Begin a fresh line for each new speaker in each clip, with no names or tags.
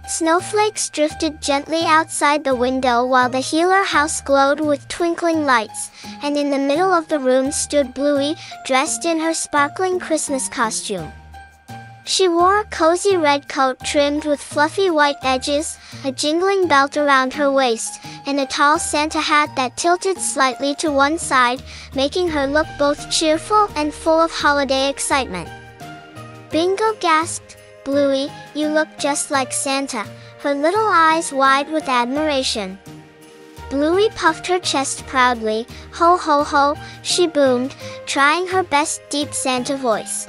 Snowflakes drifted gently outside the window while the healer house glowed with twinkling lights, and in the middle of the room stood Bluey, dressed in her sparkling Christmas costume. She wore a cozy red coat trimmed with fluffy white edges, a jingling belt around her waist, and a tall Santa hat that tilted slightly to one side, making her look both cheerful and full of holiday excitement. Bingo gasped, "Bluey, you look just like Santa," her little eyes wide with admiration. Bluey puffed her chest proudly. "Ho ho ho," she boomed, trying her best deep Santa voice.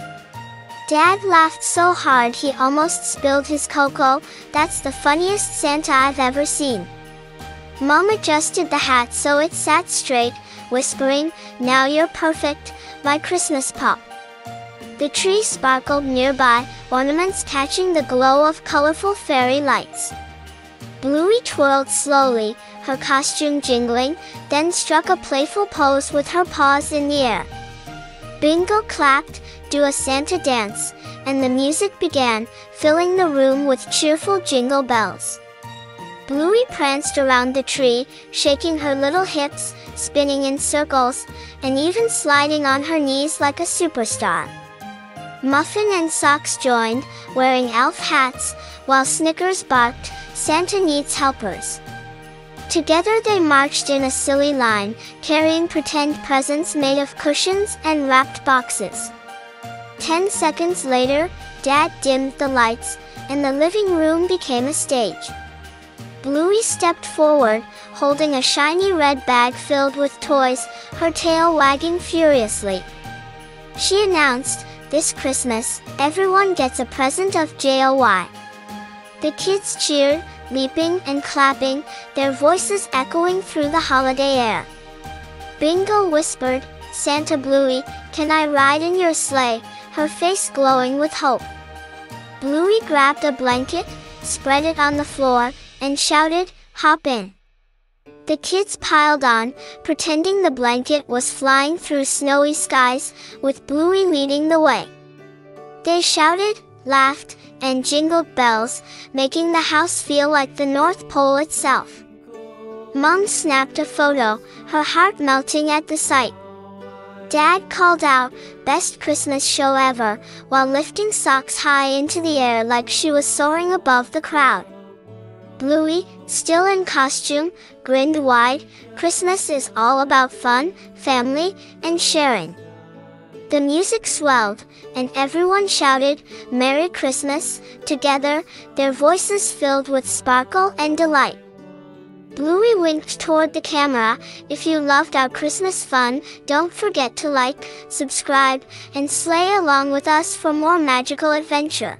Dad laughed so hard he almost spilled his cocoa. "That's the funniest Santa I've ever seen." Mom adjusted the hat so it sat straight, whispering, "Now you're perfect, my Christmas pop." The tree sparkled nearby, ornaments catching the glow of colorful fairy lights. Bluey twirled slowly, her costume jingling, then struck a playful pose with her paws in the air. Bingo clapped, "Do a Santa dance," and the music began, filling the room with cheerful jingle bells. Bluey pranced around the tree, shaking her little hips, spinning in circles, and even sliding on her knees like a superstar. Muffin and Socks joined, wearing elf hats, while Snickers barked, "Santa needs helpers." Together they marched in a silly line, carrying pretend presents made of cushions and wrapped boxes. 10 seconds later, Dad dimmed the lights, and the living room became a stage. Bluey stepped forward, holding a shiny red bag filled with toys, her tail wagging furiously. She announced, "This Christmas, everyone gets a present of JOY." The kids cheered, leaping and clapping, their voices echoing through the holiday air. Bingo whispered, "Santa Bluey, can I ride in your sleigh?" her face glowing with hope. Bluey grabbed a blanket, spread it on the floor, and shouted, "Hop in." The kids piled on, pretending the blanket was flying through snowy skies, with Bluey leading the way. They shouted, laughed, and jingled bells, making the house feel like the North Pole itself. Mom snapped a photo, her heart melting at the sight. Dad called out, "Best Christmas show ever," while lifting Socks high into the air like she was soaring above the crowd. Bluey, still in costume, grinned wide. Christmas is all about fun, family, and sharing. The music swelled, and everyone shouted, "Merry Christmas," together, their voices filled with sparkle and delight. Bluey winked toward the camera. "If you loved our Christmas fun, don't forget to like, subscribe, and slay along with us for more magical adventure.